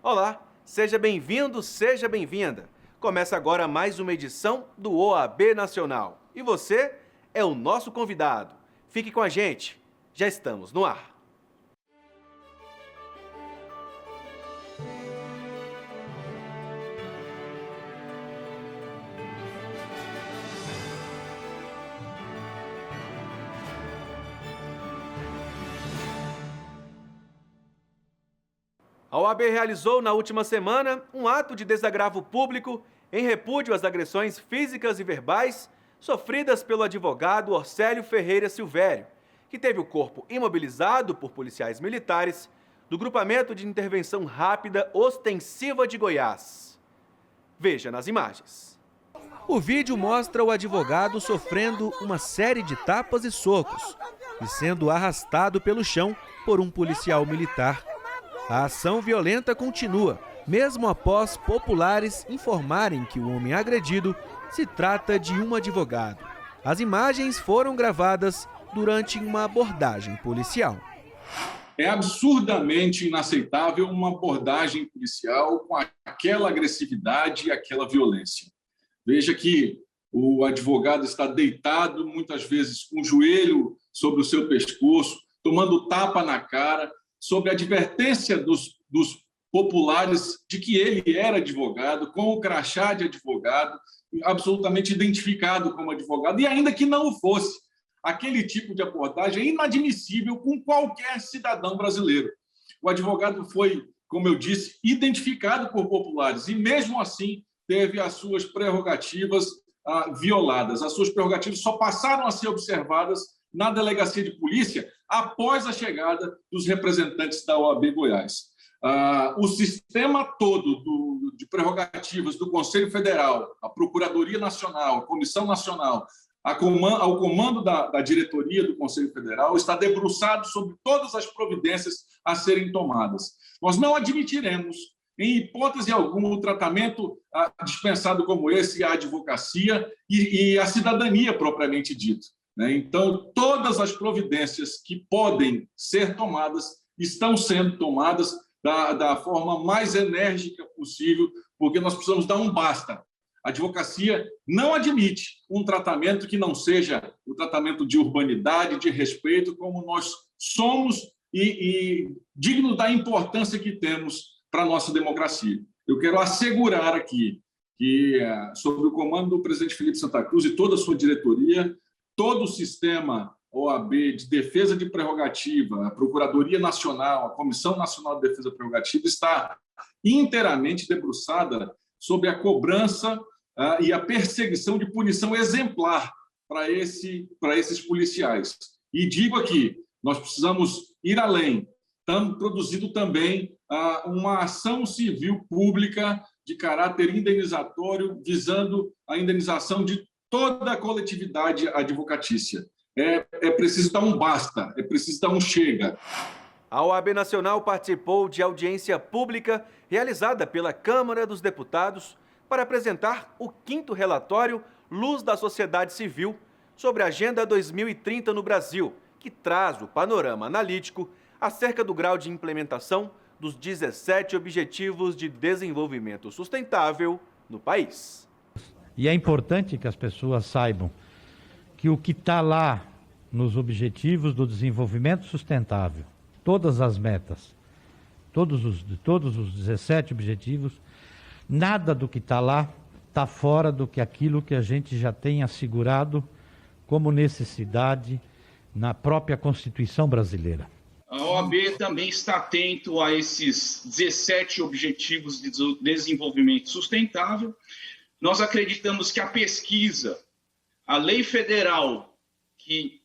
Olá, seja bem-vindo, seja bem-vinda. Começa agora mais uma edição do OAB Nacional. E você é o nosso convidado. Fique com a gente, já estamos no ar. A OAB realizou na última semana um ato de desagravo público em repúdio às agressões físicas e verbais sofridas pelo advogado Orcélio Ferreira Silvério, que teve o corpo imobilizado por policiais militares do Grupamento de Intervenção Rápida Ostensiva de Goiás. Veja nas imagens. O vídeo mostra o advogado sofrendo uma série de tapas e socos e sendo arrastado pelo chão por um policial militar. A ação violenta continua, mesmo após populares informarem que o homem agredido se trata de um advogado. As imagens foram gravadas durante uma abordagem policial. É absurdamente inaceitável uma abordagem policial com aquela agressividade e aquela violência. Veja que o advogado está deitado, muitas vezes com o joelho sobre o seu pescoço, tomando tapa na cara, sob a advertência dos populares de que ele era advogado, com o crachá de advogado, absolutamente identificado como advogado, e ainda que não o fosse. Aquele tipo de abordagem é inadmissível com qualquer cidadão brasileiro. O advogado foi, como eu disse, identificado por populares, e mesmo assim teve as suas prerrogativas violadas. As suas prerrogativas só passaram a ser observadas na delegacia de polícia após a chegada dos representantes da OAB Goiás. O sistema todo de prerrogativas do Conselho Federal, a Procuradoria Nacional, a Comissão Nacional, ao comando da diretoria do Conselho Federal, está debruçado sobre todas as providências a serem tomadas. Nós não admitiremos, em hipótese alguma, o tratamento dispensado como esse à advocacia e à cidadania propriamente dito. Então, todas as providências que podem ser tomadas estão sendo tomadas da forma mais enérgica possível, porque nós precisamos dar um basta. A advocacia não admite um tratamento que não seja o tratamento de urbanidade, de respeito, como nós somos e digno da importância que temos para a nossa democracia. Eu quero assegurar aqui que, sob o comando do presidente Felipe Santa Cruz e toda a sua diretoria, todo o sistema OAB de defesa de prerrogativa, a Procuradoria Nacional, a Comissão Nacional de Defesa de Prerrogativa está inteiramente debruçada sobre a cobrança e a perseguição de punição exemplar para esses policiais. E digo aqui, nós precisamos ir além. Estamos produzindo também uma ação civil pública de caráter indenizatório, visando a indenização de toda a coletividade advocatícia. É preciso dar um basta, é preciso dar um chega. A OAB Nacional participou de audiência pública realizada pela Câmara dos Deputados para apresentar o 5º relatório Luz da Sociedade Civil sobre a Agenda 2030 no Brasil, que traz o panorama analítico acerca do grau de implementação dos 17 Objetivos de Desenvolvimento Sustentável no país. E é importante que as pessoas saibam que o que está lá nos Objetivos do Desenvolvimento Sustentável, todas as metas, todos os 17 objetivos, nada do que está lá está fora do que aquilo que a gente já tem assegurado como necessidade na própria Constituição brasileira. A OAB também está atento a esses 17 Objetivos de Desenvolvimento Sustentável. Nós acreditamos que a pesquisa, a lei federal, que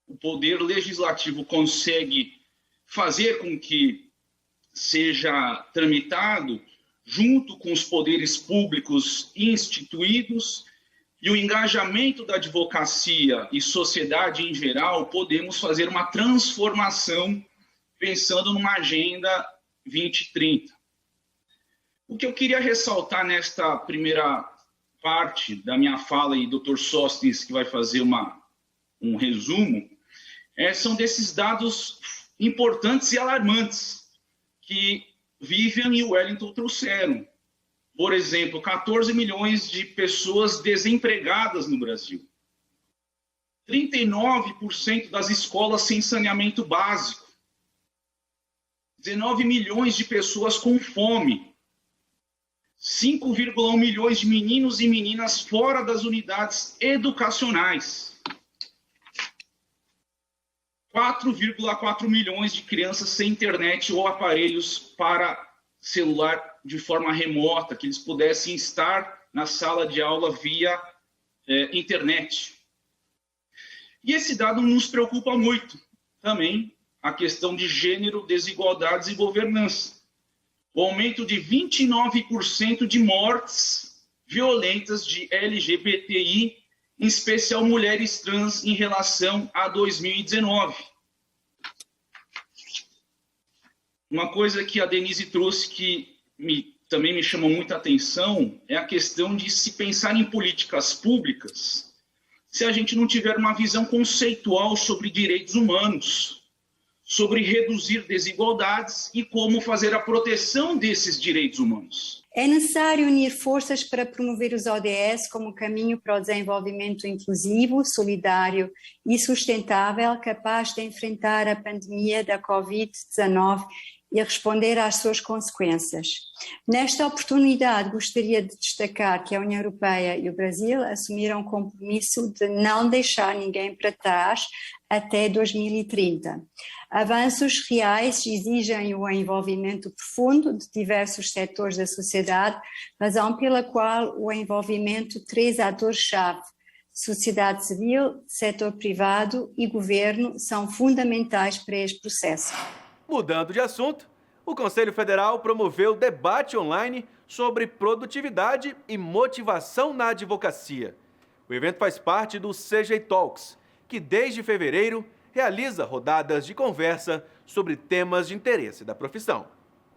o Poder Legislativo consegue fazer com que seja tramitado, junto com os poderes públicos instituídos e o engajamento da advocacia e sociedade em geral, podemos fazer uma transformação pensando numa Agenda 2030. O que eu queria ressaltar nesta primeira parte da minha fala, e o Dr. Sostens que vai fazer um resumo, são desses dados importantes e alarmantes que Vivian e Wellington trouxeram. Por exemplo, 14 milhões de pessoas desempregadas no Brasil. 39% das escolas sem saneamento básico. 19 milhões de pessoas com fome. 5,1 milhões de meninos e meninas fora das unidades educacionais. 4,4 milhões de crianças sem internet ou aparelhos para celular de forma remota, que eles pudessem estar na sala de aula via internet. E esse dado nos preocupa muito também, a questão de gênero, desigualdades e governança. O aumento de 29% de mortes violentas de LGBTI, em especial mulheres trans, em relação a 2019. Uma coisa que a Denise trouxe que também me chamou muita atenção é a questão de se pensar em políticas públicas se a gente não tiver uma visão conceitual sobre direitos humanos, sobre reduzir desigualdades e como fazer a proteção desses direitos humanos. É necessário unir forças para promover os ODS como caminho para o desenvolvimento inclusivo, solidário e sustentável, capaz de enfrentar a pandemia da Covid-19 e responder às suas consequências. Nesta oportunidade, gostaria de destacar que a União Europeia e o Brasil assumiram o compromisso de não deixar ninguém para trás até 2030. Avanços reais exigem o envolvimento profundo de diversos setores da sociedade, razão pela qual o envolvimento de 3 atores-chave, sociedade civil, setor privado e governo, são fundamentais para este processo. Mudando de assunto, o Conselho Federal promoveu debate online sobre produtividade e motivação na advocacia. O evento faz parte do CG Talks, que desde fevereiro realiza rodadas de conversa sobre temas de interesse da profissão.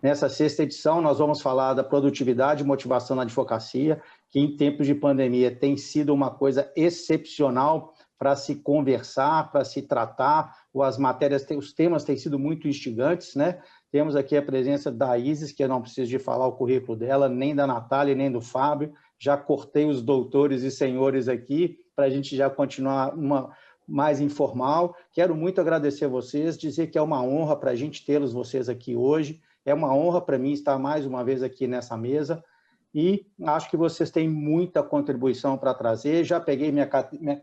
Nessa 6ª edição, nós vamos falar da produtividade e motivação na advocacia, que em tempos de pandemia tem sido uma coisa excepcional para se conversar, para se tratar. Os temas têm sido muito instigantes, né? Temos aqui a presença da Isis, que eu não preciso de falar o currículo dela, nem da Natália, nem do Fábio. Já cortei os doutores e senhores aqui, para a gente já continuar mais informal. Quero muito agradecer a vocês, dizer que é uma honra para a gente tê-los vocês aqui hoje. É uma honra para mim estar mais uma vez aqui nessa mesa. E acho que vocês têm muita contribuição para trazer. Já peguei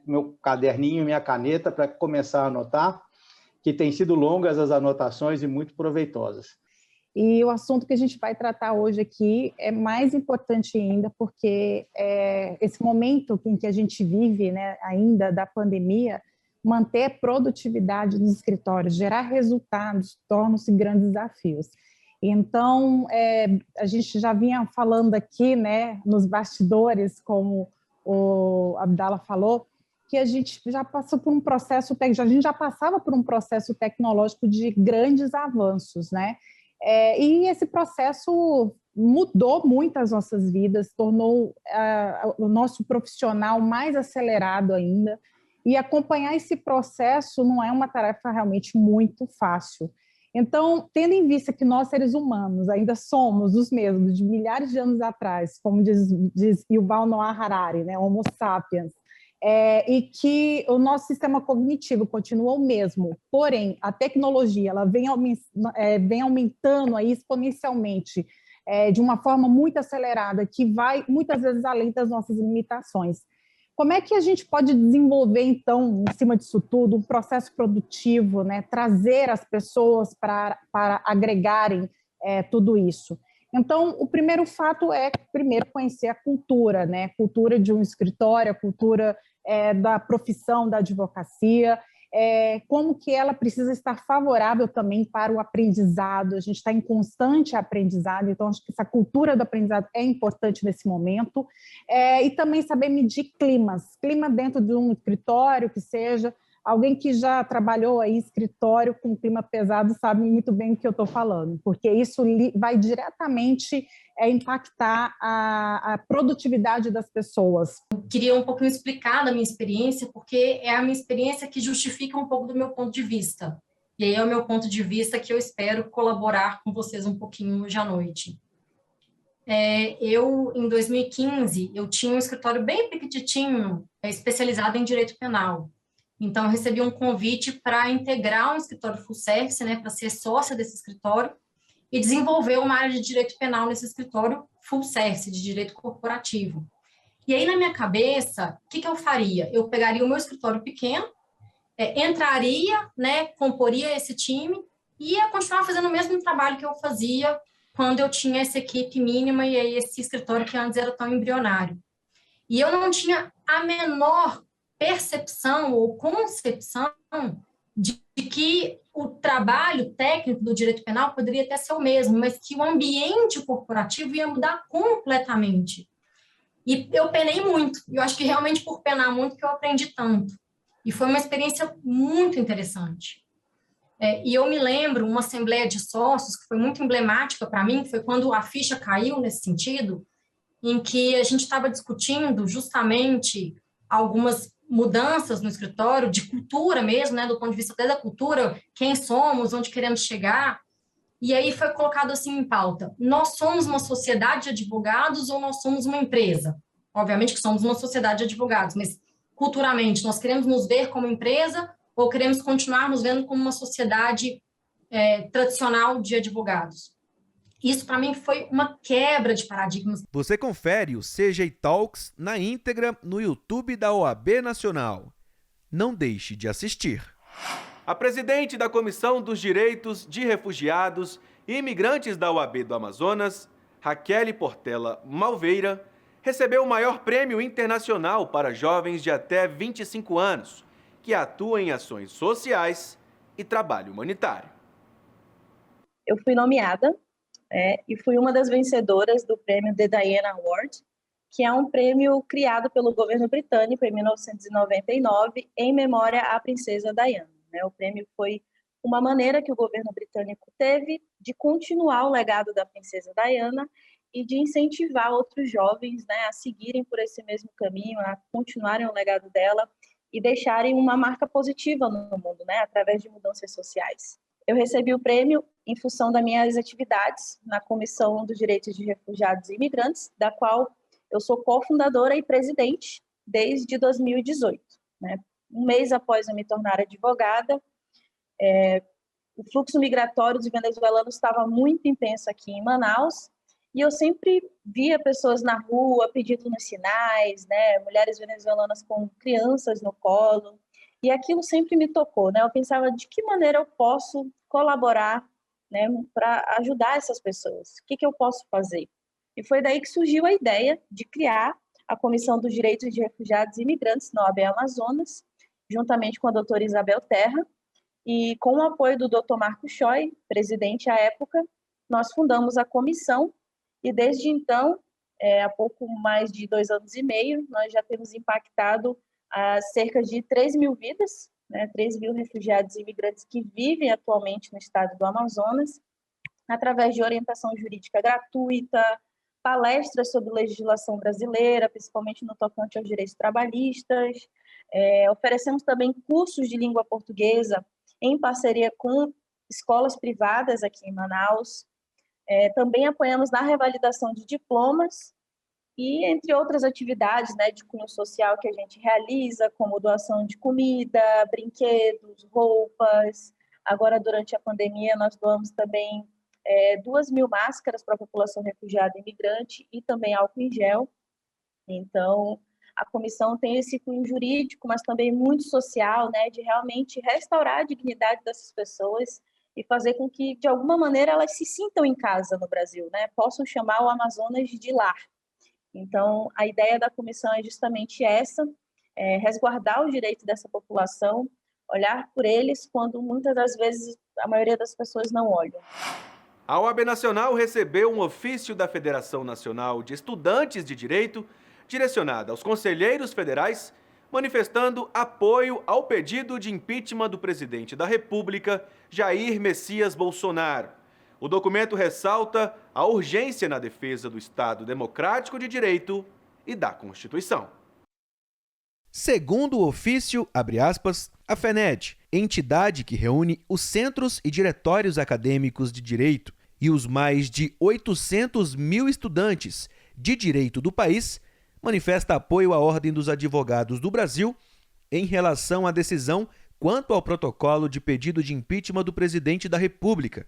meu caderninho, minha caneta para começar a anotar, que tem sido longas as anotações e muito proveitosas. E o assunto que a gente vai tratar hoje aqui é mais importante ainda, porque esse momento em que a gente vive, né, ainda da pandemia, manter produtividade nos escritórios, gerar resultados, tornam-se grandes desafios. Então, a gente já vinha falando aqui, né, nos bastidores, como o Abdala falou, que a gente já passou por um processo, a gente já passava por um processo tecnológico de grandes avanços, né? E esse processo mudou muito as nossas vidas, tornou o nosso profissional mais acelerado ainda, e acompanhar esse processo não é uma tarefa realmente muito fácil. Então, tendo em vista que nós, seres humanos, ainda somos os mesmos de milhares de anos atrás, como diz Yuval Noah Harari, né, Homo sapiens, e que o nosso sistema cognitivo continua o mesmo, porém, a tecnologia ela vem aumentando aí exponencialmente, de uma forma muito acelerada, que vai muitas vezes além das nossas limitações. Como é que a gente pode desenvolver, então, em cima disso tudo, um processo produtivo, né? Trazer as pessoas para agregarem tudo isso? Então, o primeiro fato é, primeiro, conhecer a cultura, né? Cultura de um escritório, a cultura da profissão da advocacia, como que ela precisa estar favorável também para o aprendizado. A gente está em constante aprendizado, então acho que essa cultura do aprendizado é importante nesse momento, e também saber medir clima dentro de um escritório, que seja alguém que já trabalhou aí em escritório com clima pesado sabe muito bem o que eu estou falando, porque isso vai diretamente impactar a produtividade das pessoas. Eu queria um pouquinho explicar da minha experiência, porque é a minha experiência que justifica um pouco do meu ponto de vista. E aí é o meu ponto de vista que eu espero colaborar com vocês um pouquinho hoje à noite. Em 2015, eu tinha um escritório bem pequititinho, especializado em direito penal. Então, eu recebi um convite para integrar um escritório full service, né, para ser sócia desse escritório e desenvolver uma área de direito penal nesse escritório full service, de direito corporativo. E aí, na minha cabeça, o que eu faria? Eu pegaria o meu escritório pequeno, entraria, né, comporia esse time e ia continuar fazendo o mesmo trabalho que eu fazia quando eu tinha essa equipe mínima e aí esse escritório que antes era tão embrionário. E eu não tinha a menor percepção ou concepção de que o trabalho técnico do direito penal poderia até ser o mesmo, mas que o ambiente corporativo ia mudar completamente. E eu penei muito, e eu acho que realmente por penar muito que eu aprendi tanto. E foi uma experiência muito interessante. E eu me lembro, uma assembleia de sócios, que foi muito emblemática para mim, foi quando a ficha caiu nesse sentido, em que a gente estava discutindo justamente algumas mudanças no escritório, de cultura mesmo, né, do ponto de vista até da cultura, quem somos, onde queremos chegar, e aí foi colocado assim em pauta, nós somos uma sociedade de advogados ou nós somos uma empresa? Obviamente que somos uma sociedade de advogados, mas culturalmente nós queremos nos ver como empresa ou queremos continuar nos vendo como uma sociedade tradicional de advogados? Isso, para mim, foi uma quebra de paradigmas. Você confere o CG Talks na íntegra no YouTube da OAB Nacional. Não deixe de assistir. A presidente da Comissão dos Direitos de Refugiados e Imigrantes da OAB do Amazonas, Raquel Portela Malveira, recebeu o maior prêmio internacional para jovens de até 25 anos, que atuam em ações sociais e trabalho humanitário. Eu fui nomeada e fui uma das vencedoras do prêmio The Diana Award, que é um prêmio criado pelo governo britânico em 1999 em memória à princesa Diana. O prêmio foi uma maneira que o governo britânico teve de continuar o legado da princesa Diana e de incentivar outros jovens, a seguirem por esse mesmo caminho, a continuarem o legado dela e deixarem uma marca positiva no mundo, através de mudanças sociais. Eu recebi o prêmio em função das minhas atividades na Comissão dos Direitos de Refugiados e Imigrantes, da qual eu sou cofundadora e presidente desde 2018. Um mês após eu me tornar advogada, o fluxo migratório de venezuelanos estava muito intenso aqui em Manaus e eu sempre via pessoas na rua pedindo nos sinais, mulheres venezuelanas com crianças no colo, e aquilo sempre me tocou. Eu pensava de que maneira eu posso colaborar para ajudar essas pessoas, o que eu posso fazer? E foi daí que surgiu a ideia de criar a Comissão dos Direitos de Refugiados e Imigrantes na OAB Amazonas, juntamente com a doutora Isabel Terra, e com o apoio do Dr. Marco Choi, presidente à época, nós fundamos a comissão, e desde então, há pouco mais de 2 anos e meio, nós já temos impactado cerca de 3 mil vidas, 3 mil refugiados e imigrantes que vivem atualmente no estado do Amazonas, através de orientação jurídica gratuita, palestras sobre legislação brasileira, principalmente no tocante aos direitos trabalhistas. Oferecemos também cursos de língua portuguesa em parceria com escolas privadas aqui em Manaus. Também apoiamos na revalidação de diplomas e entre outras atividades de cunho social que a gente realiza, como doação de comida, brinquedos, roupas. Agora, durante a pandemia, nós doamos também 2.000 máscaras para a população refugiada e imigrante e também álcool em gel. Então, a comissão tem esse cunho jurídico, mas também muito social, de realmente restaurar a dignidade dessas pessoas e fazer com que, de alguma maneira, elas se sintam em casa no Brasil, possam chamar o Amazonas de lar. Então, a ideia da comissão é justamente essa, resguardar o direito dessa população, olhar por eles quando muitas das vezes a maioria das pessoas não olham. A OAB Nacional recebeu um ofício da Federação Nacional de Estudantes de Direito, direcionado aos conselheiros federais, manifestando apoio ao pedido de impeachment do presidente da República, Jair Messias Bolsonaro. O documento ressalta a urgência na defesa do Estado Democrático de Direito e da Constituição. Segundo o ofício, abre aspas, a FENED entidade que reúne os centros e diretórios acadêmicos de direito e os mais de 800 mil estudantes de direito do país, manifesta apoio à Ordem dos Advogados do Brasil em relação à decisão quanto ao protocolo de pedido de impeachment do presidente da República,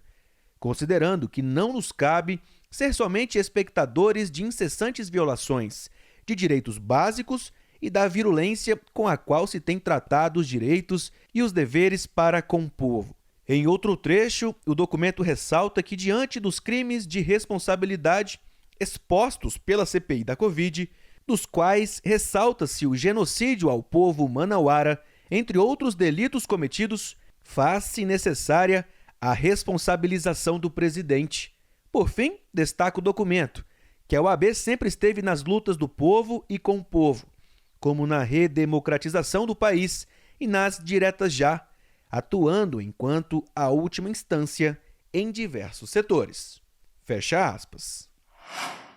considerando que não nos cabe ser somente espectadores de incessantes violações de direitos básicos e da virulência com a qual se tem tratado os direitos e os deveres para com o povo. Em outro trecho, o documento ressalta que, diante dos crimes de responsabilidade expostos pela CPI da Covid, dos quais ressalta-se o genocídio ao povo manauara, entre outros delitos cometidos, faz-se necessária a responsabilização do presidente. Por fim, destaca o documento que a OAB sempre esteve nas lutas do povo e com o povo, como na redemocratização do país e nas diretas já, atuando enquanto a última instância em diversos setores. Fecha aspas.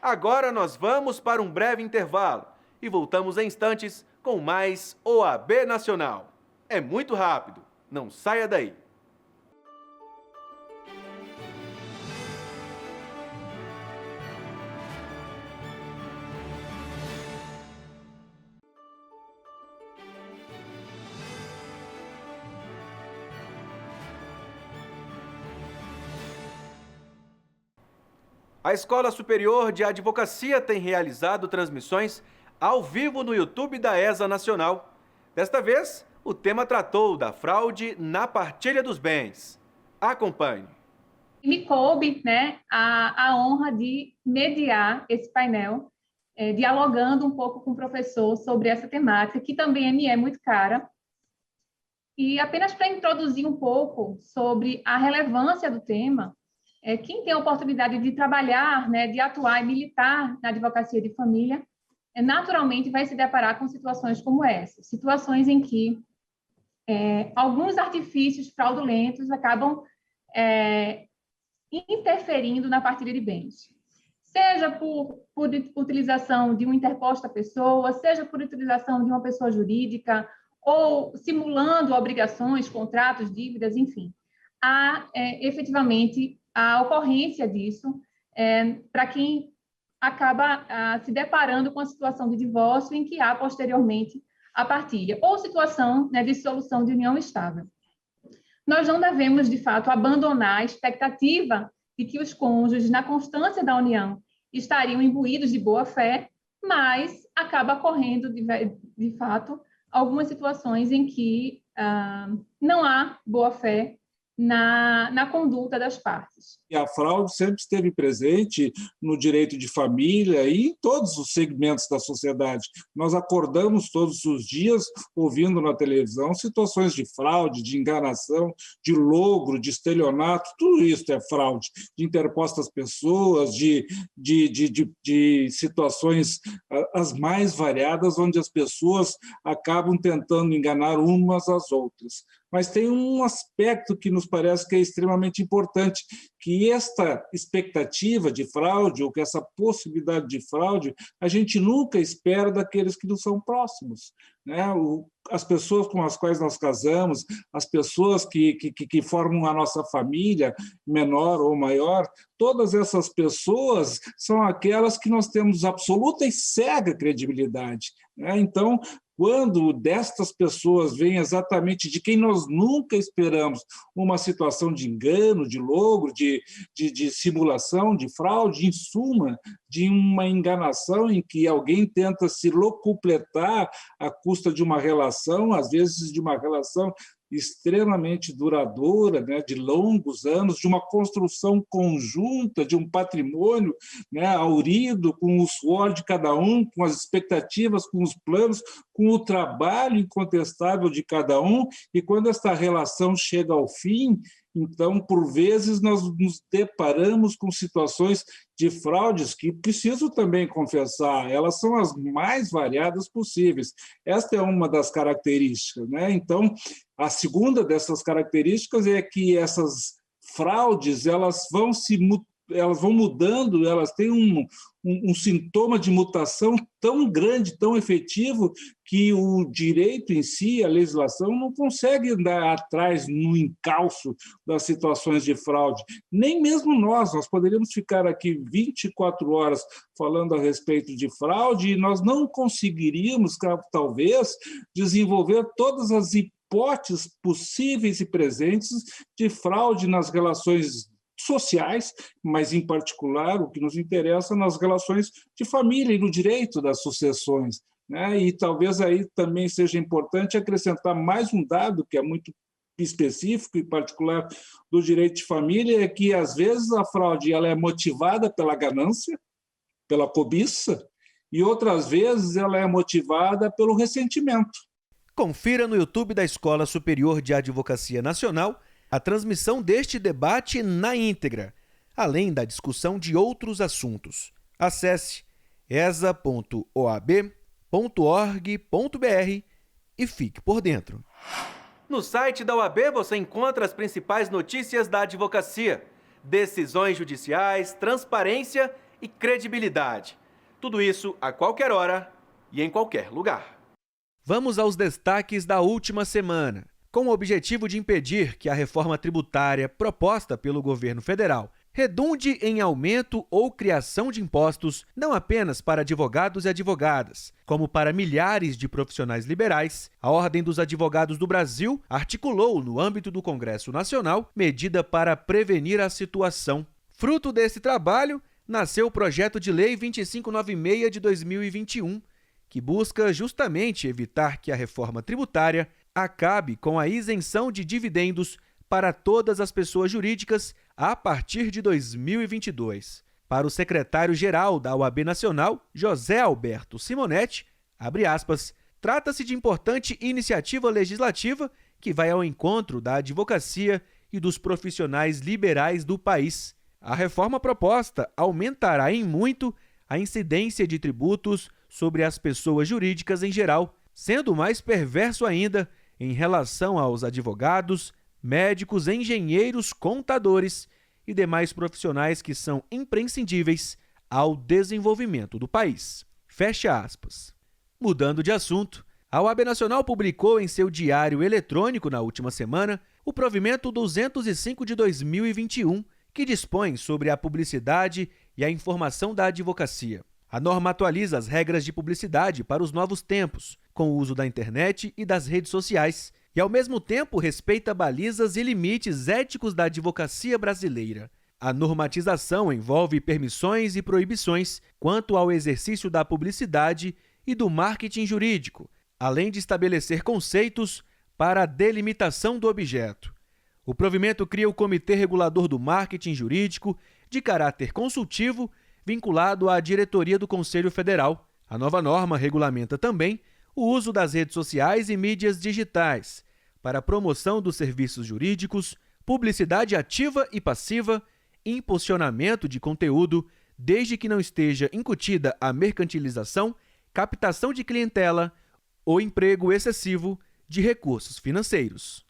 Agora nós vamos para um breve intervalo e voltamos em instantes com mais OAB Nacional. É muito rápido, não saia daí. A Escola Superior de Advocacia tem realizado transmissões ao vivo no YouTube da ESA Nacional. Desta vez, o tema tratou da fraude na partilha dos bens. Acompanhe. Me coube, a honra de mediar esse painel, dialogando um pouco com o professor sobre essa temática, que também me é muito cara. E apenas para introduzir um pouco sobre a relevância do tema, quem tem a oportunidade de trabalhar, de atuar e militar na advocacia de família, naturalmente vai se deparar com situações como essa, situações em que alguns artifícios fraudulentos acabam interferindo na partilha de bens, seja por utilização de uma interposta pessoa, seja por utilização de uma pessoa jurídica, ou simulando obrigações, contratos, dívidas, enfim. Há, efetivamente, a ocorrência disso para quem acaba se deparando com a situação de divórcio em que há, posteriormente, a partilha, ou situação de dissolução de união estável. Nós não devemos, de fato, abandonar a expectativa de que os cônjuges, na constância da união, estariam imbuídos de boa-fé, mas acaba ocorrendo, de fato, algumas situações em que não há boa-fé na conduta das partes. E a fraude sempre esteve presente no direito de família e em todos os segmentos da sociedade. Nós acordamos todos os dias ouvindo na televisão situações de fraude, de enganação, de logro, de estelionato, tudo isso é fraude, de interpostas pessoas, de situações as mais variadas, onde as pessoas acabam tentando enganar umas às outras. Mas tem um aspecto que nos parece que é extremamente importante, que esta expectativa de fraude, ou que essa possibilidade de fraude, a gente nunca espera daqueles que nos são próximos, As pessoas com as quais nós casamos, as pessoas que formam a nossa família, menor ou maior, todas essas pessoas são aquelas que nós temos absoluta e cega credibilidade. Então, quando destas pessoas vem exatamente de quem nós nunca esperamos uma situação de engano, de logro, de simulação, de fraude, em suma, de uma enganação em que alguém tenta se locupletar à custa de uma relação, às vezes de uma relação extremamente duradoura, de longos anos, de uma construção conjunta, de um patrimônio aurido, com o suor de cada um, com as expectativas, com os planos, com o trabalho incontestável de cada um, e quando esta relação chega ao fim, então, por vezes, nós nos deparamos com situações de fraudes que, preciso também confessar, elas são as mais variadas possíveis. Esta é uma das características. Então, a segunda dessas características é que essas fraudes elas vão se elas vão mudando, elas têm um sintoma de mutação tão grande, tão efetivo, que o direito em si, a legislação, não consegue andar atrás no encalço das situações de fraude. Nem mesmo nós poderíamos ficar aqui 24 horas falando a respeito de fraude e nós não conseguiríamos, talvez, desenvolver todas as hipóteses possíveis e presentes de fraude nas relações sociais, mas, em particular, o que nos interessa nas relações de família e no direito das sucessões, né? E talvez aí também seja importante acrescentar mais um dado que é muito específico e particular do direito de família, é que, às vezes, a fraude ela é motivada pela ganância, pela cobiça, e outras vezes ela é motivada pelo ressentimento. Confira no YouTube da Escola Superior de Advocacia Nacional a transmissão deste debate na íntegra, além da discussão de outros assuntos. Acesse esa.oab.org.br e fique por dentro. No site da OAB você encontra as principais notícias da advocacia, decisões judiciais, transparência e credibilidade. Tudo isso a qualquer hora e em qualquer lugar. Vamos aos destaques da última semana. Com o objetivo de impedir que a reforma tributária proposta pelo governo federal redunde em aumento ou criação de impostos não apenas para advogados e advogadas, como para milhares de profissionais liberais, a Ordem dos Advogados do Brasil articulou, no âmbito do Congresso Nacional, medida para prevenir a situação. Fruto desse trabalho, nasceu o Projeto de Lei 2596 de 2021, que busca justamente evitar que a reforma tributária acabe com a isenção de dividendos para todas as pessoas jurídicas a partir de 2022. Para o secretário-geral da OAB Nacional, José Alberto Simonetti, abre aspas, trata-se de importante iniciativa legislativa que vai ao encontro da advocacia e dos profissionais liberais do país. A reforma proposta aumentará em muito a incidência de tributos sobre as pessoas jurídicas em geral, sendo mais perverso ainda em relação aos advogados, médicos, engenheiros, contadores e demais profissionais que são imprescindíveis ao desenvolvimento do país. Fecha aspas. Mudando de assunto, a OAB Nacional publicou em seu diário eletrônico na última semana o provimento 205 de 2021, que dispõe sobre a publicidade e a informação da advocacia. A norma atualiza as regras de publicidade para os novos tempos, com o uso da internet e das redes sociais, e ao mesmo tempo respeita balizas e limites éticos da advocacia brasileira. A normatização envolve permissões e proibições quanto ao exercício da publicidade e do marketing jurídico, além de estabelecer conceitos para a delimitação do objeto. O provimento cria o Comitê Regulador do Marketing Jurídico, de caráter consultivo, vinculado à diretoria do Conselho Federal. A nova norma regulamenta também o uso das redes sociais e mídias digitais para a promoção dos serviços jurídicos, publicidade ativa e passiva, impulsionamento de conteúdo, desde que não esteja incutida a mercantilização, captação de clientela ou emprego excessivo de recursos financeiros.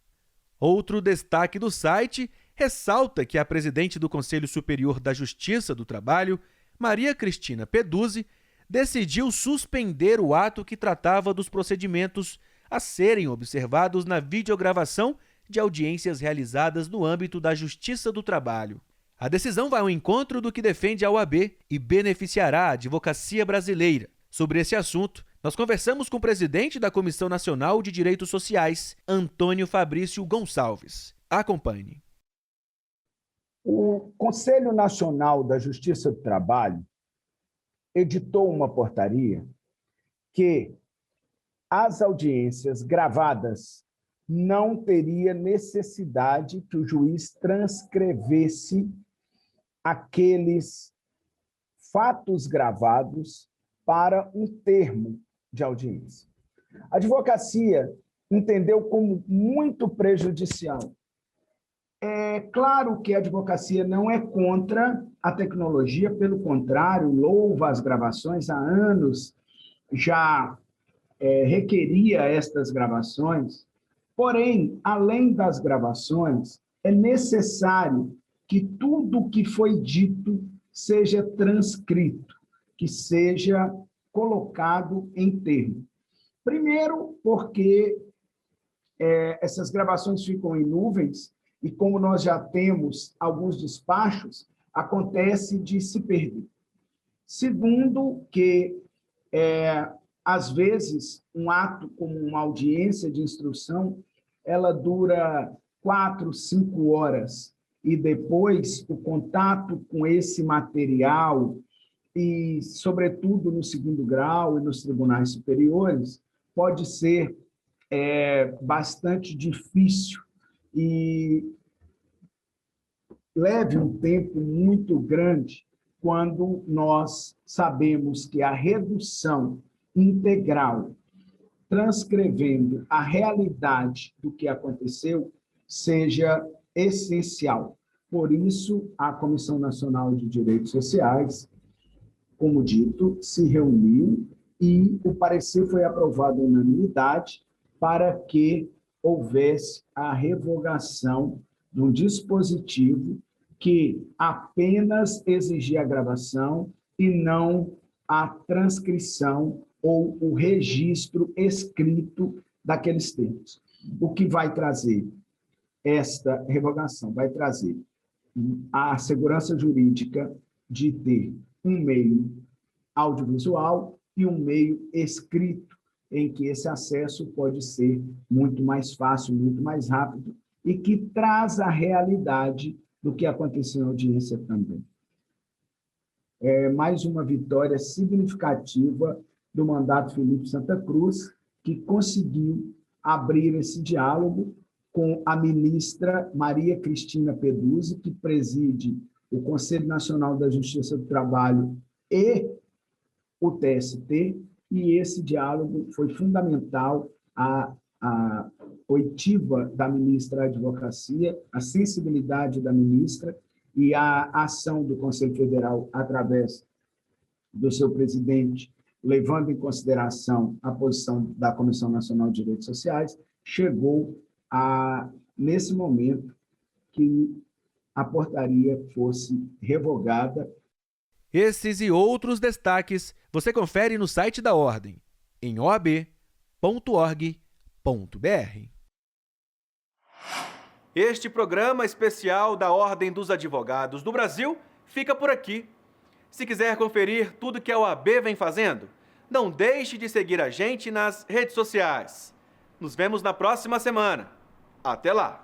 Outro destaque do site ressalta que a presidente do Conselho Superior da Justiça do Trabalho, Maria Cristina Peduzzi, decidiu suspender o ato que tratava dos procedimentos a serem observados na videogravação de audiências realizadas no âmbito da Justiça do Trabalho. A decisão vai ao encontro do que defende a OAB e beneficiará a advocacia brasileira. Sobre esse assunto, nós conversamos com o presidente da Comissão Nacional de Direitos Sociais, Antônio Fabrício Gonçalves. Acompanhe. O Conselho Nacional da Justiça do Trabalho editou uma portaria que as audiências gravadas não teria necessidade que o juiz transcrevesse aqueles fatos gravados para um termo de audiência. A advocacia entendeu como muito prejudicial. É claro que a advocacia não é contra a tecnologia, pelo contrário, louva as gravações, há anos já requeria estas gravações, porém, além das gravações, é necessário que tudo o que foi dito seja transcrito, que seja colocado em termo. Primeiro, porque essas gravações ficam em nuvens e, como nós já temos alguns despachos, acontece de se perder. Segundo, que, às vezes, um ato como uma audiência de instrução, ela dura 4, 5 horas, e depois o contato com esse material, e, sobretudo, no segundo grau e nos tribunais superiores, pode ser bastante difícil e leve um tempo muito grande quando nós sabemos que a redução integral, transcrevendo a realidade do que aconteceu, seja essencial. Por isso, a Comissão Nacional de Direitos Sociais, como dito, se reuniu e o parecer foi aprovado à unanimidade para que houvesse a revogação de um dispositivo que apenas exigia a gravação e não a transcrição ou o registro escrito daqueles termos. O que vai trazer esta revogação? Vai trazer a segurança jurídica de ter um meio audiovisual e um meio escrito, em que esse acesso pode ser muito mais fácil, muito mais rápido, e que traz a realidade do que aconteceu na audiência também. É mais uma vitória significativa do mandato Felipe Santa Cruz, que conseguiu abrir esse diálogo com a ministra Maria Cristina Peduzzi, que preside o Conselho Nacional da Justiça do Trabalho e o TST, e esse diálogo foi fundamental, a oitiva da ministra da Advocacia, a sensibilidade da ministra e a ação do Conselho Federal através do seu presidente, levando em consideração a posição da Comissão Nacional de Direitos Sociais, chegou nesse momento que a portaria fosse revogada. Esses e outros destaques você confere no site da Ordem, em oab.org.br. Este programa especial da Ordem dos Advogados do Brasil fica por aqui. Se quiser conferir tudo que a OAB vem fazendo, não deixe de seguir a gente nas redes sociais. Nos vemos na próxima semana. Até lá!